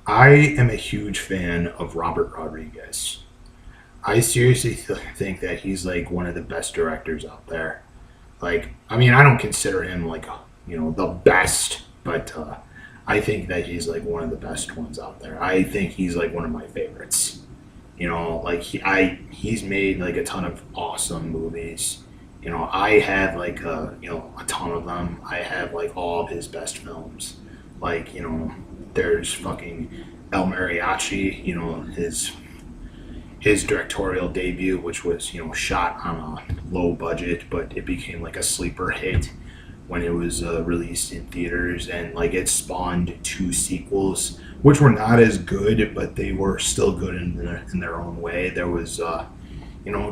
I am a huge fan of Robert Rodriguez. I seriously think that he's like one of the best directors out there. Like, I mean, I don't consider him like, the best, but I think that he's like one of the best ones out there. I think he's like one of my favorites. Like he's made like a ton of awesome movies. I have like a ton of them. I have like all of his best films. Like, there's fucking El Mariachi, his directorial debut, which was shot on a low budget, but it became like a sleeper hit when it was released in theaters, and like it spawned two sequels, which were not as good, but they were still good in their own way. There was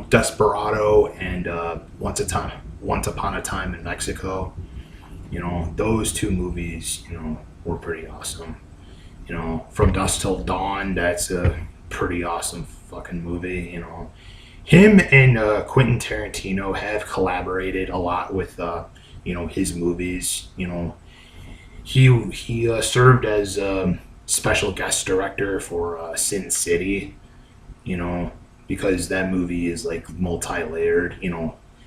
Desperado and Once Upon a Time in Mexico. Those two movies were pretty awesome. From Dusk Till Dawn, that's a pretty awesome fucking movie. Him and Quentin Tarantino have collaborated a lot with his movies. He served as special guest director for Sin City. You know, because that movie is like multi-layered.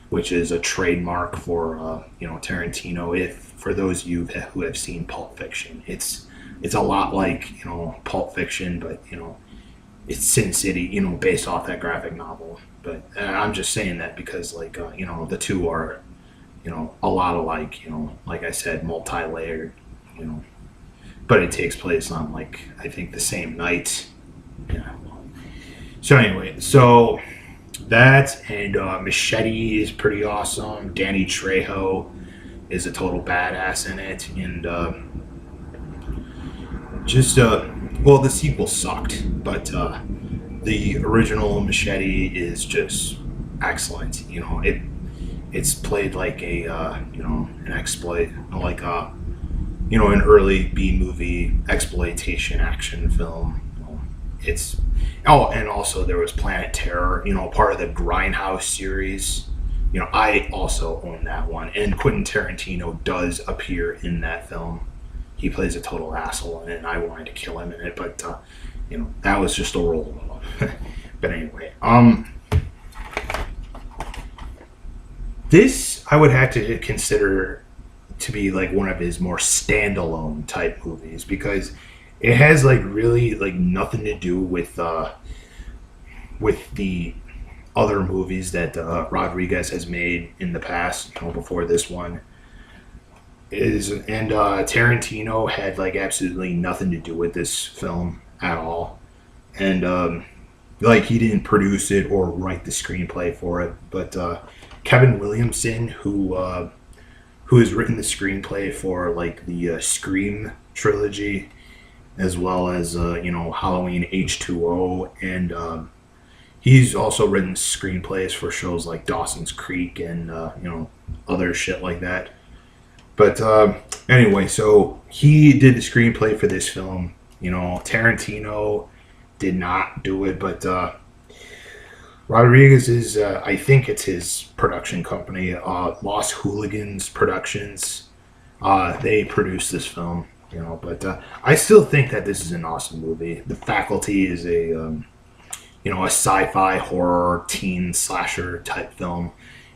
Which is a trademark for Tarantino. If for those of you who have seen Pulp Fiction, it's a lot like Pulp Fiction, but it's Sin City, based off that graphic novel. But I'm just saying that because like the two are a lot alike. Like I said, multi-layered. You know, but it takes place on like I think the same night. Yeah. So anyway, that and Machete is pretty awesome. Danny Trejo is a total badass in it, and well, the sequel sucked, but the original Machete is just excellent. It's played like a an exploit, like an early B movie exploitation action film. It's and also there was Planet Terror, part of the Grindhouse series. I also own that one, and Quentin Tarantino does appear in that film. He plays a total asshole in it, and I wanted to kill him in it, but that was just a role. But anyway, this I would have to consider to be like one of his more standalone type movies because it has like really like nothing to do with the other movies that Rodriguez has made in the past, before this one Tarantino had like absolutely nothing to do with this film at all, and like he didn't produce it or write the screenplay for it, but Kevin Williamson, who has written the screenplay for like the Scream trilogy, as well as Halloween H2O, and he's also written screenplays for shows like Dawson's Creek and other shit like that. But anyway, so he did the screenplay for this film. Tarantino did not do it, but Rodriguez is, I think it's his production company, Lost Hooligans Productions. They produced this film, but I still think that this is an awesome movie. The Faculty is a sci-fi horror teen slasher type film,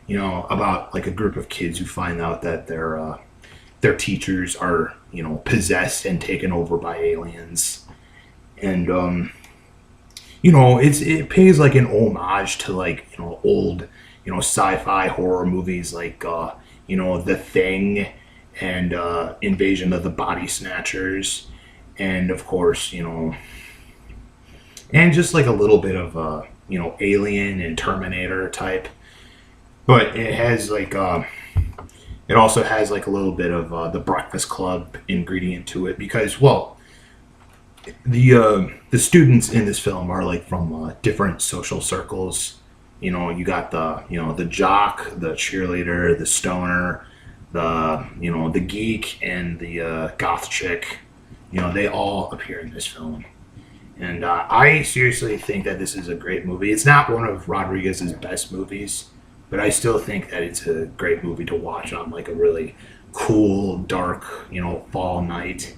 about like a group of kids who find out that their teachers are, possessed and taken over by aliens. And it pays like an homage to like old sci-fi horror movies like The Thing and Invasion of the Body Snatchers, and of course and just like a little bit of Alien and Terminator type, but it has like it also has like a little bit of the Breakfast Club ingredient to it because the students in this film are like from different social circles. You got the jock, the cheerleader, the stoner, the geek, and the goth chick. They all appear in this film, and I seriously think that this is a great movie. It's not one of Rodriguez's best movies, but I still think that it's a great movie to watch on like a really cool, dark, fall night.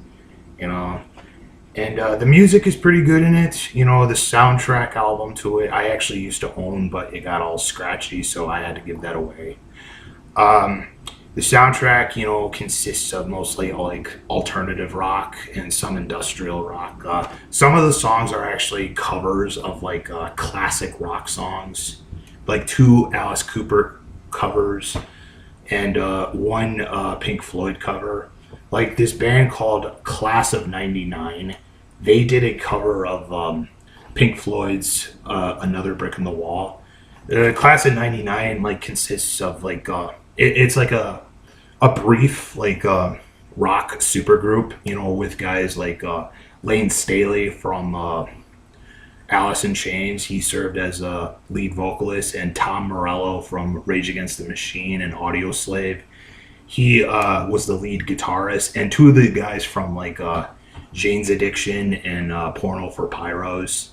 And the music is pretty good in it. You know, the soundtrack album to it, I actually used to own, but it got all scratchy, so I had to give that away. Um, the soundtrack, you know, consists of mostly like alternative rock and some industrial rock. Some of the songs are actually covers of like classic rock songs, like two Alice Cooper covers and one Pink Floyd cover. Like this band called Class of '99, they did a cover of Pink Floyd's "Another Brick in the Wall." The Class of '99 like consists of like it's like a brief like rock supergroup, you know, with guys like Lane Staley from Alice in Chains. He served as a lead vocalist, and Tom Morello from Rage Against the Machine and Audioslave. He was the lead guitarist, and two of the guys from like Jane's Addiction and Porno for Pyros.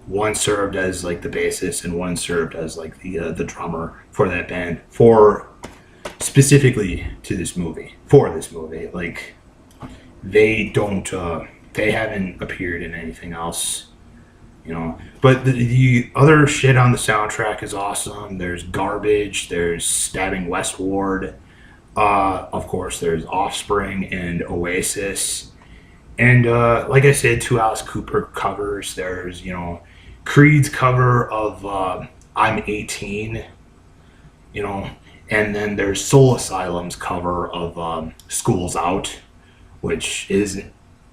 One served as like the bassist, and one served as like the drummer for that band. For specifically to this movie, for this movie, like they don't, they haven't appeared in anything else, you know. But the other shit on the soundtrack is awesome. There's Garbage. There's Stabbing Westward. Of course, there's Offspring and Oasis. And like I said, two Alice Cooper covers. There's, you know, Creed's cover of I'm 18, you know. And then there's Soul Asylum's cover of School's Out, which is,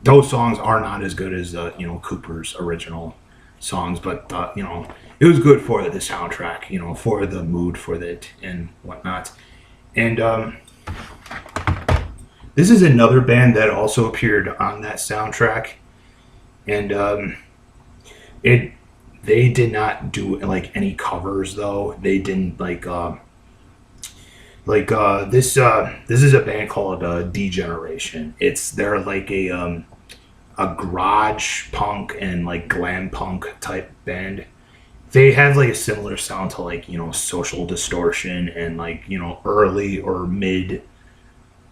those songs are not as good as, you know, Cooper's original songs. But, you know, it was good for the soundtrack, you know, for the mood for it and whatnot. And this is another band that also appeared on that soundtrack, and it they did not do like any covers though. They didn't this is a band called Degeneration. They're like a garage punk and like glam punk type band. They have like a similar sound to like, you know, Social Distortion and like, you know, early or mid,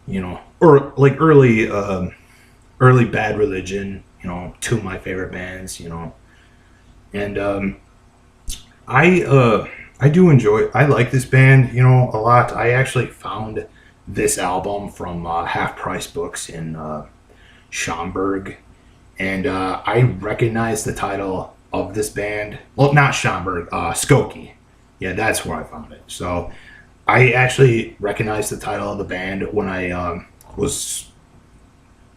you know, or like early Bad Religion, you know, two of my favorite bands, you know. And I do enjoy, I like this band, you know, a lot. I actually found this album from Half Price Books in Schaumburg, and I recognized the title of this band. Well, not Schaumburg, Skokie. Yeah, that's where I found it. So I actually recognized the title of the band when I was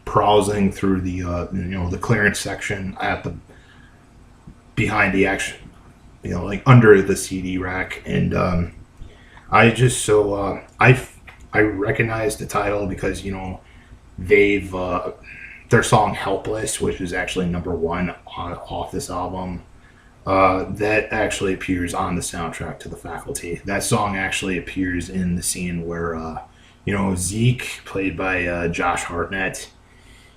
browsing through the you know, the clearance section at the behind the action, you know, like under the CD rack, and I just so I recognized the title because, you know, they've their song "Helpless," which is actually number one off this album, that actually appears on the soundtrack to The Faculty. That song actually appears in the scene where, you know, Zeke, played by Josh Hartnett,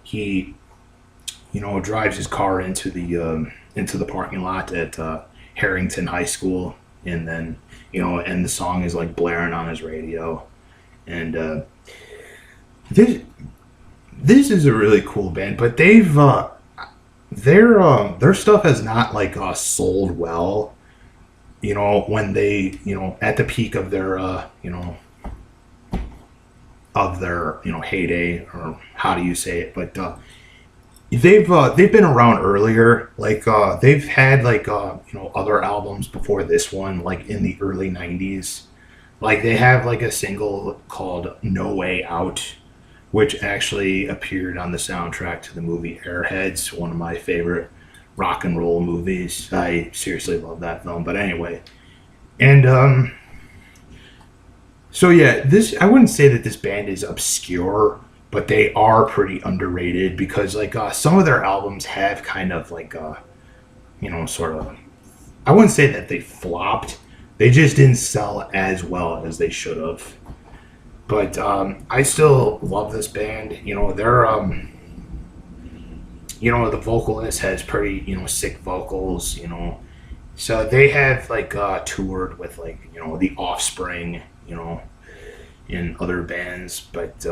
he, you know, drives his car into the parking lot at Harrington High School, and then, you know, and the song is like blaring on his radio, and this is a really cool band, but they've their stuff has not like sold well, you know, when they, you know, at the peak of their you know, heyday, or how do you say it, but they've been around earlier, like they've had like you know, other albums before this one, like in the early '90s. Like they have like a single called "No Way Out," which actually appeared on the soundtrack to the movie Airheads, one of my favorite rock and roll movies. I seriously love that film. But anyway, and so yeah, this, I wouldn't say that this band is obscure, but they are pretty underrated because like some of their albums have kind of like you know, sort of, I wouldn't say that they flopped. They just didn't sell as well as they should have. But I still love this band. You know, they're you know, the vocalist has pretty, you know, sick vocals, you know. So they have like toured with like, you know, the Offspring, you know, and other bands. But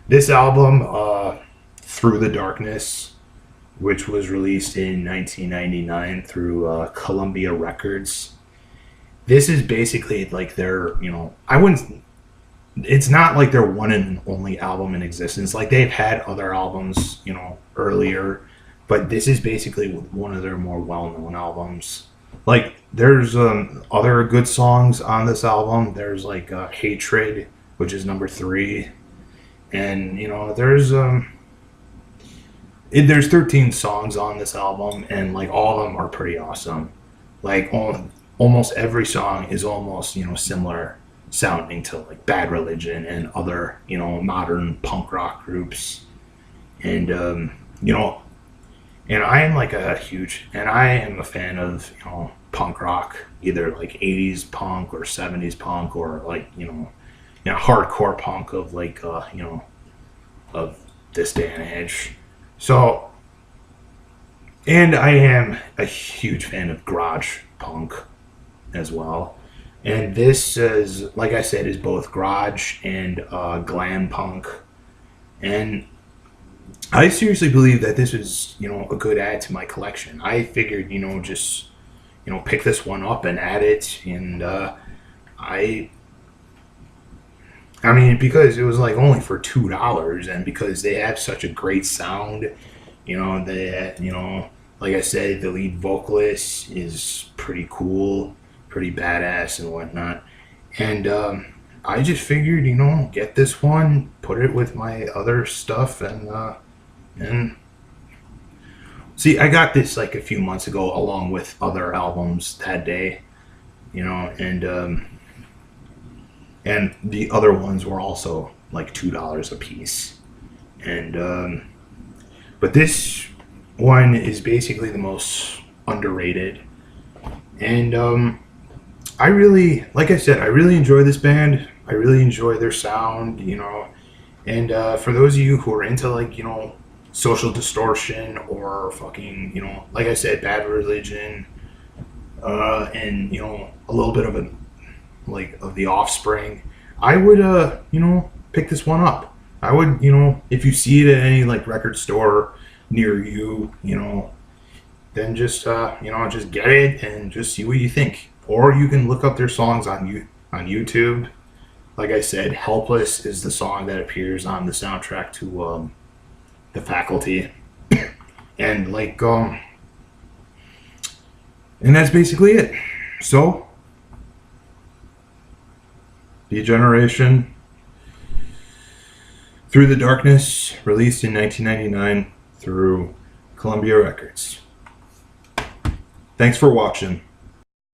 this album, Through the Darkness, which was released in 1999 through Columbia Records. This is basically like their, I wouldn't, it's not like their one and only album in existence. Like they've had other albums, earlier, but this is basically one of their more well-known albums. Like there's other good songs on this album. There's like Hatred, which is number 3, and there's 13 songs on this album, and like all of them are pretty awesome. Like almost every song is almost similar sounding to like Bad Religion and other modern punk rock groups, and and I am I am a fan of punk rock, either like 80s punk or 70s punk, or like hardcore punk of like of this day and age. So, and I am a huge fan of garage punk as well. And this is, like I said, is both garage and glam punk. And I seriously believe that this is, a good add to my collection. I figured, just, pick this one up and add it. And I mean, because it was like only for $2, and because they have such a great sound, like I said, the lead vocalist is pretty cool, pretty badass and whatnot. And I just figured, get this one, put it with my other stuff, and see, I got this like a few months ago along with other albums that day, and the other ones were also like $2 a piece. And but this one is basically the most underrated. And I really, like I said, I really enjoy this band. I really enjoy their sound, And for those of you who are into like, Social Distortion or fucking, like I said, Bad Religion, and a little bit of of the Offspring, I would pick this one up. I would, if you see it at any like record store near you, then just just get it and just see what you think. Or you can look up their songs on YouTube. Like I said, Helpless is the song that appears on the soundtrack to The Faculty. And like and that's basically it. So Degeneration, Through the Darkness, released in 1999 through Columbia Records. Thanks for watching.